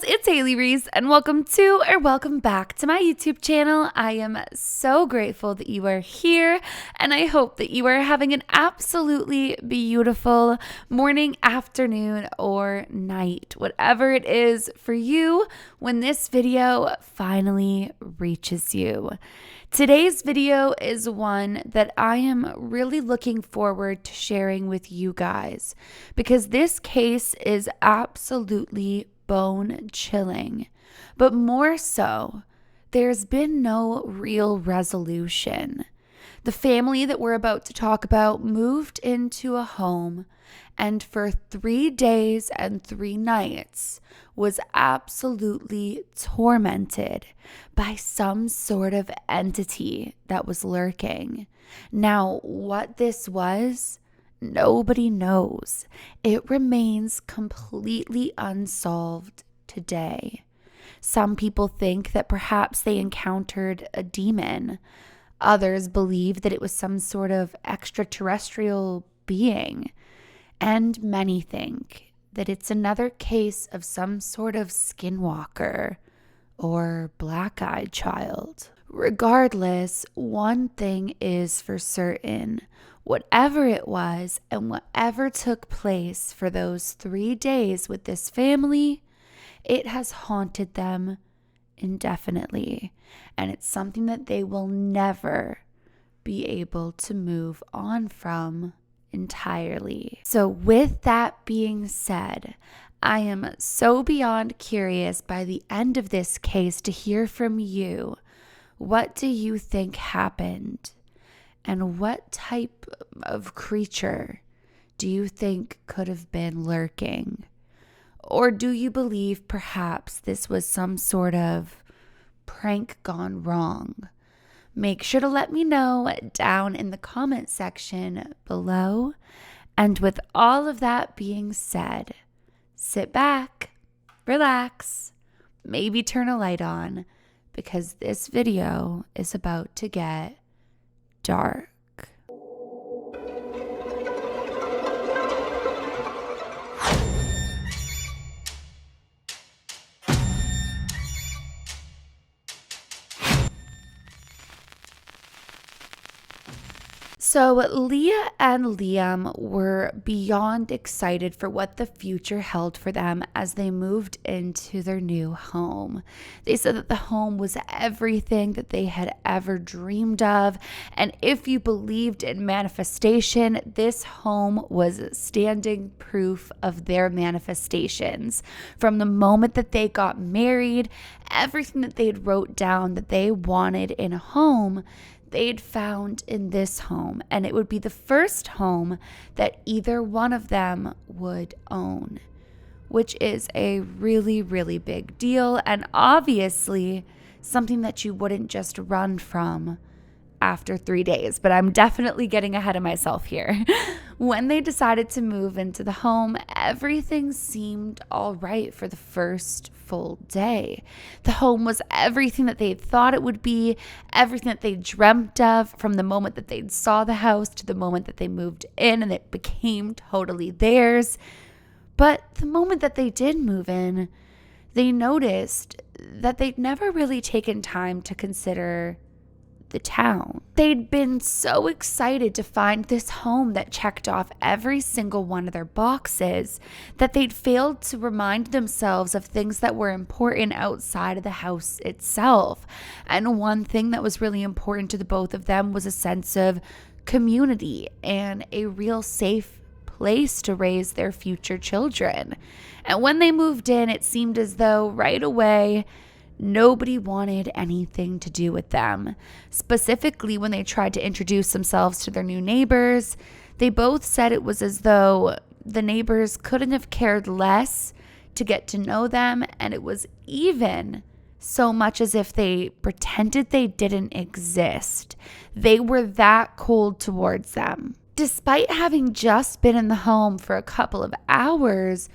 girls, it's Hailey Reese, and welcome back to my YouTube channel. I am so grateful that you are here, and I hope that you are having an absolutely beautiful morning, afternoon, or night, whatever it is for you when this video finally reaches you. Today's video is one that I am really looking forward to sharing with you guys because this case is absolutely bone-chilling. But more so, there's been no real resolution. The family that we're about to talk about moved into a home and for 3 days and 3 nights was absolutely tormented by some sort of entity that was lurking. Now, what this was, nobody knows. It remains completely unsolved today. Some people think that perhaps they encountered a demon. Others believe that it was some sort of extraterrestrial being. And many think that it's another case of some sort of skinwalker or black-eyed child. Regardless, one thing is for certain. Whatever it was and whatever took place for those 3 days with this family, it has haunted them indefinitely. And it's something that they will never be able to move on from entirely. So with that being said, I am so beyond curious by the end of this case to hear from you. What do you think happened? And what type of creature do you think could have been lurking? Or do you believe perhaps this was some sort of prank gone wrong? Make sure to let me know down in the comment section below. And with all of that being said, sit back, relax, maybe turn a light on, because this video is about to get dark. So Leah and Liam were beyond excited for what the future held for them as they moved into their new home. They said that the home was everything that they had ever dreamed of. And if you believed in manifestation, this home was standing proof of their manifestations. From the moment that they got married, everything that they'd wrote down that they wanted in a home, they'd found in this home, and it would be the first home that either one of them would own, which is a really, really big deal, and obviously something that you wouldn't just run from after 3 days. But I'm definitely getting ahead of myself here. When they decided to move into the home, everything seemed all right for the first full day. The home was everything that they thought it would be, everything that they dreamt of from the moment that they saw the house to the moment that they moved in and it became totally theirs. But the moment that they did move in, they noticed that they'd never really taken time to consider the town. They'd been so excited to find this home that checked off every single one of their boxes that they'd failed to remind themselves of things that were important outside of the house itself. And one thing that was really important to the both of them was a sense of community and a real safe place to raise their future children. And when they moved in, it seemed as though right away nobody wanted anything to do with them. Specifically, when they tried to introduce themselves to their new neighbors, they both said it was as though the neighbors couldn't have cared less to get to know them, and it was even so much as if they pretended they didn't exist. They were that cold towards them. Despite having just been in the home for a couple of hours,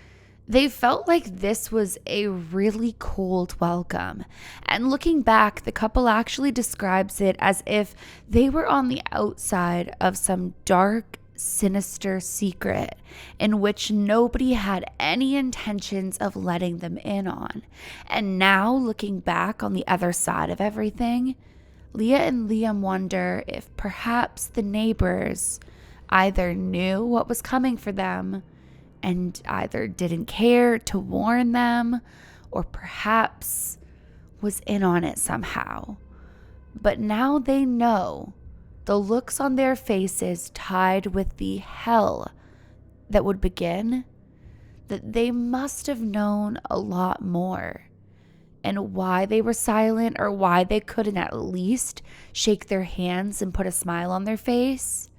they felt like this was a really cold welcome. And looking back, the couple actually describes it as if they were on the outside of some dark, sinister secret in which nobody had any intentions of letting them in on. And now, looking back on the other side of everything, Leah and Liam wonder if perhaps the neighbors either knew what was coming for them and either didn't care to warn them, or perhaps was in on it somehow. But now they know, the looks on their faces tied with the hell that would begin, that they must have known a lot more. And why they were silent, or why they couldn't at least shake their hands and put a smile on their face,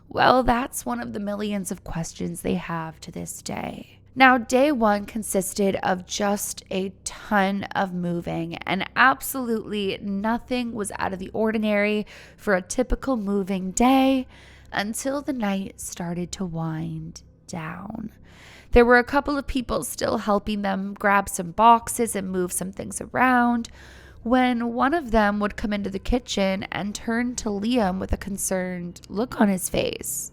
well, that's one of the millions of questions they have to this day. Now, day one consisted of just a ton of moving, and absolutely nothing was out of the ordinary for a typical moving day until the night started to wind down. There were a couple of people still helping them grab some boxes and move some things around when one of them would come into the kitchen and turn to Liam with a concerned look on his face.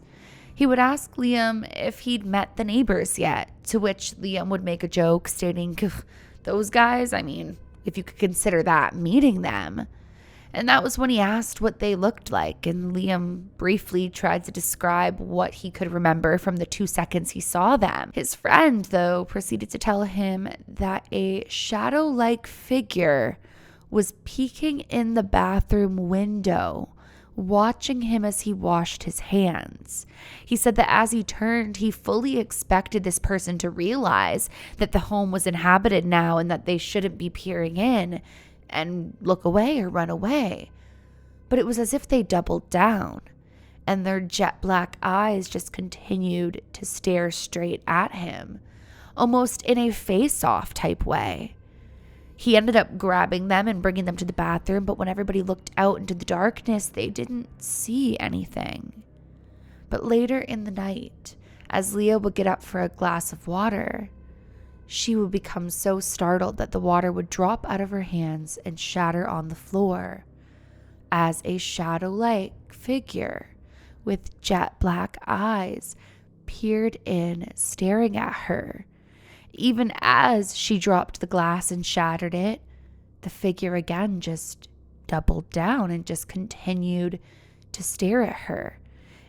He would ask Liam if he'd met the neighbors yet, to which Liam would make a joke stating, "Those guys, I mean, if you could consider that meeting them." And that was when he asked what they looked like, and Liam briefly tried to describe what he could remember from the 2 seconds he saw them. His friend, though, proceeded to tell him that a shadow-like figure was peeking in the bathroom window, watching him as he washed his hands. He said that as he turned, he fully expected this person to realize that the home was inhabited now and that they shouldn't be peering in and look away or run away. But it was as if they doubled down, and their jet black eyes just continued to stare straight at him, almost in a face-off type way. He ended up grabbing them and bringing them to the bathroom, but when everybody looked out into the darkness, they didn't see anything. But later in the night, as Leah would get up for a glass of water, she would become so startled that the water would drop out of her hands and shatter on the floor, as a shadow-like figure with jet black eyes peered in, staring at her. Even as she dropped the glass and shattered it, the figure again just doubled down and just continued to stare at her.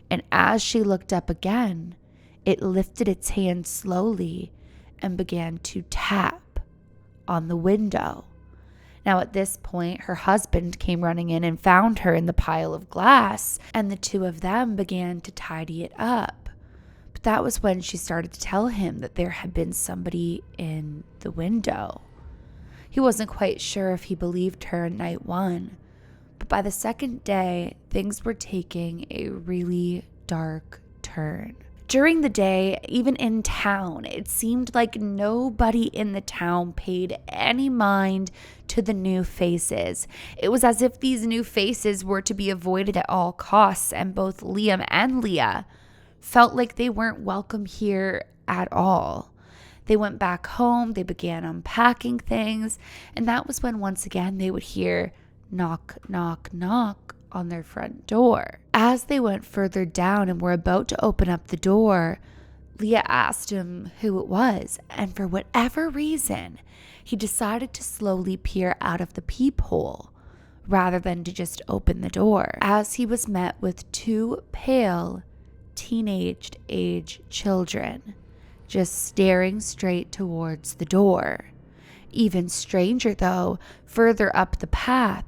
And as she looked up again, it lifted its hand slowly and began to tap on the window. Now at this point, her husband came running in and found her in the pile of glass, and the two of them began to tidy it up. But that was when she started to tell him that there had been somebody in the window. He wasn't quite sure if he believed her in night one, but by the second day, things were taking a really dark turn. During the day, even in town, it seemed like nobody in the town paid any mind to the new faces. It was as if these new faces were to be avoided at all costs, and both Liam and Leah felt like they weren't welcome here at all. They went back home, they began unpacking things, and that was when once again they would hear knock, knock, knock on their front door. As they went further down and were about to open up the door, Leah asked him who it was, and for whatever reason, he decided to slowly peer out of the peephole rather than to just open the door, as he was met with two pale, teenage-age children just staring straight towards the door. Even stranger though, further up the path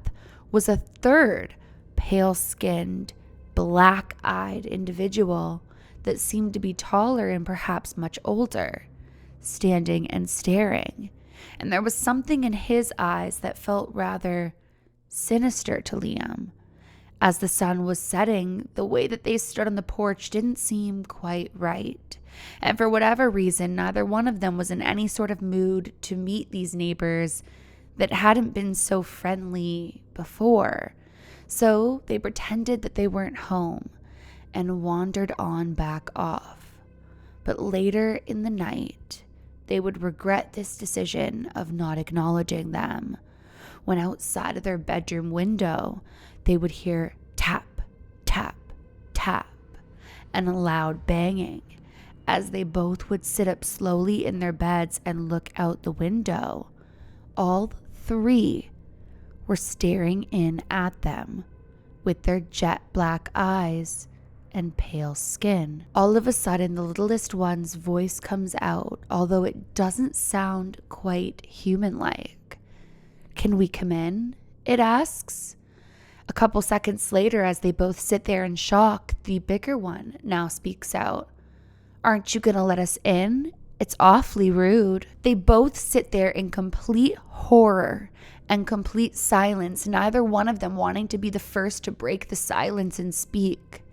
was a third pale-skinned, black-eyed individual that seemed to be taller and perhaps much older, standing and staring. And there was something in his eyes that felt rather sinister to Liam. As the sun was setting, the way that they stood on the porch didn't seem quite right. And for whatever reason, neither one of them was in any sort of mood to meet these neighbors that hadn't been so friendly before. So they pretended that they weren't home and wandered on back off. But later in the night, they would regret this decision of not acknowledging them, when outside of their bedroom window, they would hear tap, tap, tap, and a loud banging as they both would sit up slowly in their beds and look out the window. All three were staring in at them with their jet black eyes and pale skin. All of a sudden, the littlest one's voice comes out, although it doesn't sound quite human-like. "Can we come in?" it asks. A couple seconds later, as they both sit there in shock, the bigger one now speaks out. "Aren't you gonna let us in? It's awfully rude." They both sit there in complete horror and complete silence, neither one of them wanting to be the first to break the silence and speak.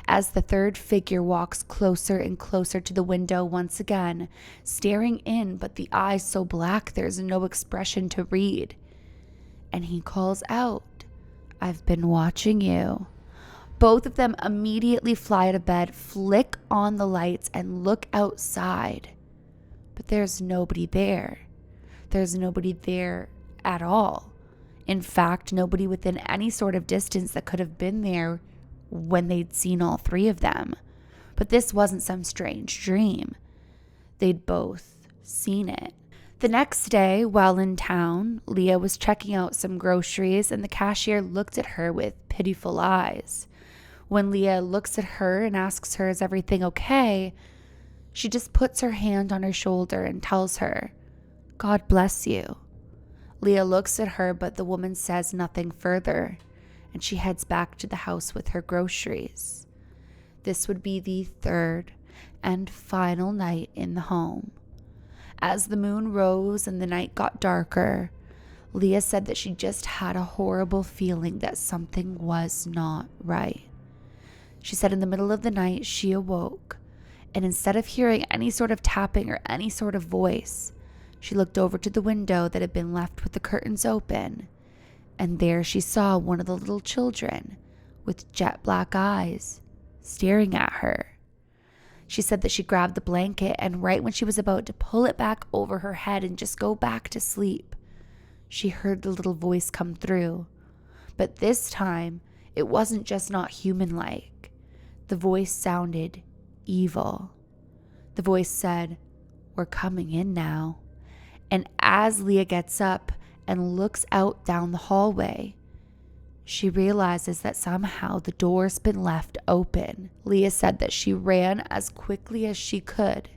As the third figure walks closer and closer to the window once again, staring in, but the eyes so black there's no expression to read. And he calls out, "I've been watching you." Both of them immediately fly out of bed, flick on the lights, and look outside. But there's nobody there. There's nobody there at all. In fact, nobody within any sort of distance that could have been there when they'd seen all three of them. But this wasn't some strange dream. They'd both seen it. The next day, while in town, Leah was checking out some groceries and the cashier looked at her with pitiful eyes. When Leah looks at her and asks her, "Is everything okay?" she just puts her hand on her shoulder and tells her, "God bless you." Leah looks at her, but the woman says nothing further, and she heads back to the house with her groceries. This would be the third and final night in the home. As the moon rose and the night got darker, Leah said that she just had a horrible feeling that something was not right. She said in the middle of the night she awoke, and instead of hearing any sort of tapping or any sort of voice, she looked over to the window that had been left with the curtains open, and there she saw one of the little children with jet black eyes staring at her. She said that she grabbed the blanket, and right when she was about to pull it back over her head and just go back to sleep, she heard the little voice come through. But this time, it wasn't just not human-like. The voice sounded evil. The voice said, "We're coming in now." And as Leah gets up and looks out down the hallway, she realizes that somehow the door's been left open. Leah said that she ran as quickly as she could,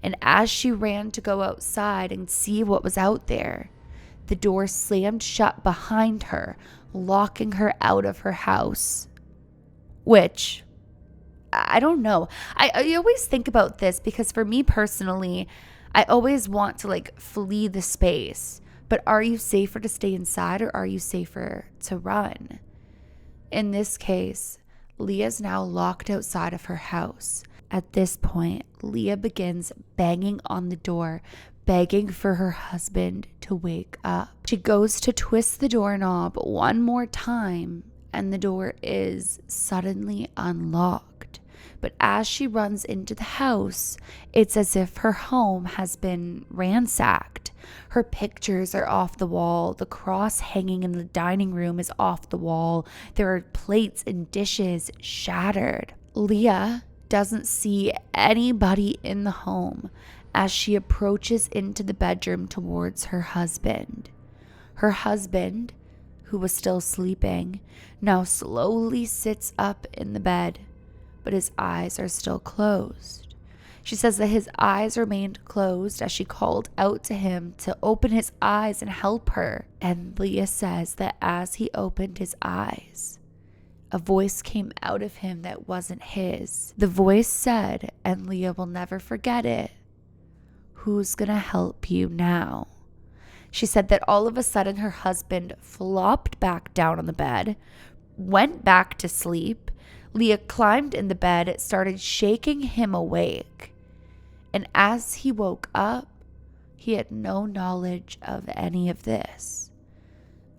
and as she ran to go outside and see what was out there, the door slammed shut behind her, locking her out of her house. Which, I don't know. I always think about this because for me personally, I always want to flee the space. But are you safer to stay inside or are you safer to run? In this case, Leah's now locked outside of her house. At this point, Leah begins banging on the door, begging for her husband to wake up. She goes to twist the doorknob one more time, and the door is suddenly unlocked. But as she runs into the house, it's as if her home has been ransacked. Her pictures are off the wall. The cross hanging in the dining room is off the wall. There are plates and dishes shattered. Leah doesn't see anybody in the home as she approaches into the bedroom towards her husband. Her husband, who was still sleeping, now slowly sits up in the bed, but his eyes are still closed. She says that his eyes remained closed as she called out to him to open his eyes and help her. And Leah says that as he opened his eyes, a voice came out of him that wasn't his. The voice said, and Leah will never forget it, "Who's gonna help you now?" She said that all of a sudden her husband flopped back down on the bed, went back to sleep. Leah climbed in the bed, started shaking him awake. And as he woke up, he had no knowledge of any of this.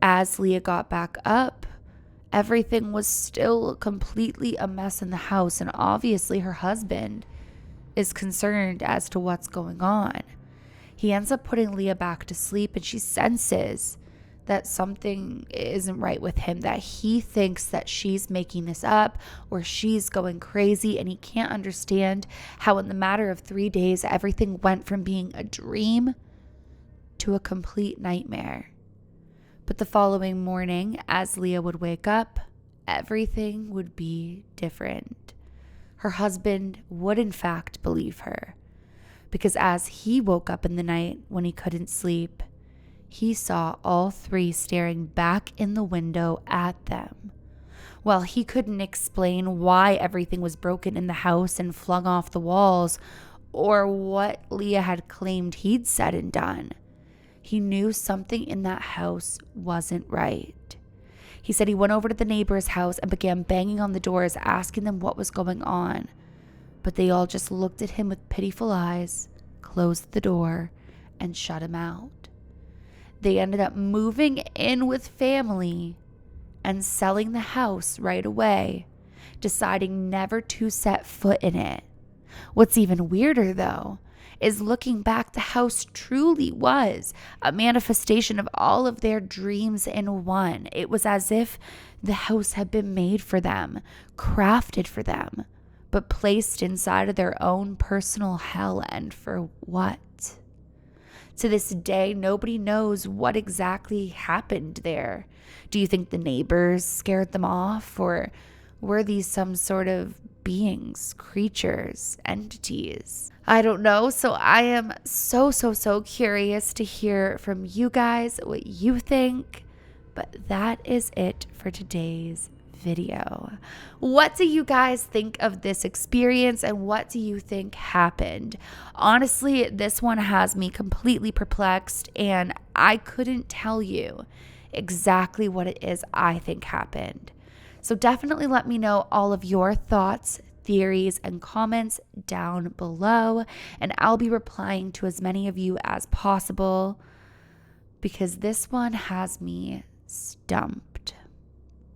As Leah got back up, everything was still completely a mess in the house, and obviously her husband is concerned as to what's going on. He ends up putting Leah back to sleep, and she senses that something isn't right with him, that he thinks that she's making this up or she's going crazy, and he can't understand how in the matter of 3 days, everything went from being a dream to a complete nightmare. But the following morning, as Leah would wake up, everything would be different. Her husband would in fact believe her, because as he woke up in the night when he couldn't sleep, he saw all three staring back in the window at them. While he couldn't explain why everything was broken in the house and flung off the walls, or what Leah had claimed he'd said and done, he knew something in that house wasn't right. He said he went over to the neighbor's house and began banging on the doors, asking them what was going on. But they all just looked at him with pitiful eyes, closed the door, and shut him out. They ended up moving in with family and selling the house right away, deciding never to set foot in it. What's even weirder, though, is looking back, the house truly was a manifestation of all of their dreams in one. It was as if the house had been made for them, crafted for them, but placed inside of their own personal hell. And for what? To this day, nobody knows what exactly happened there. Do you think the neighbors scared them off, or were these some sort of beings, creatures, entities? I don't know. So I am so curious to hear from you guys what you think. But that is it for today's video. What do you guys think of this experience, and what do you think happened? Honestly, this one has me completely perplexed, and I couldn't tell you exactly what it is I think happened. So definitely let me know all of your thoughts, theories, and comments down below, and I'll be replying to as many of you as possible, because this one has me stumped.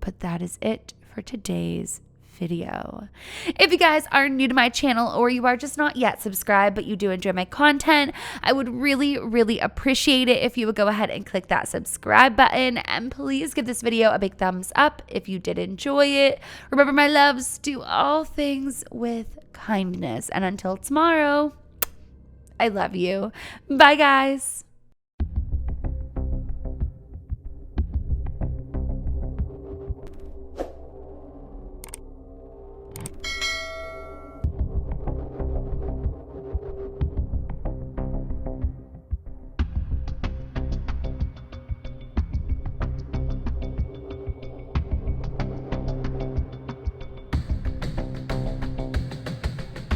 But that is it for today's video. If you guys are new to my channel, or you are just not yet subscribed but you do enjoy my content, I would really appreciate it if you would go ahead and click that subscribe button, and please give this video a big thumbs up if you did enjoy it. Remember, my loves, do all things with kindness, and until tomorrow, I love you. Bye, guys.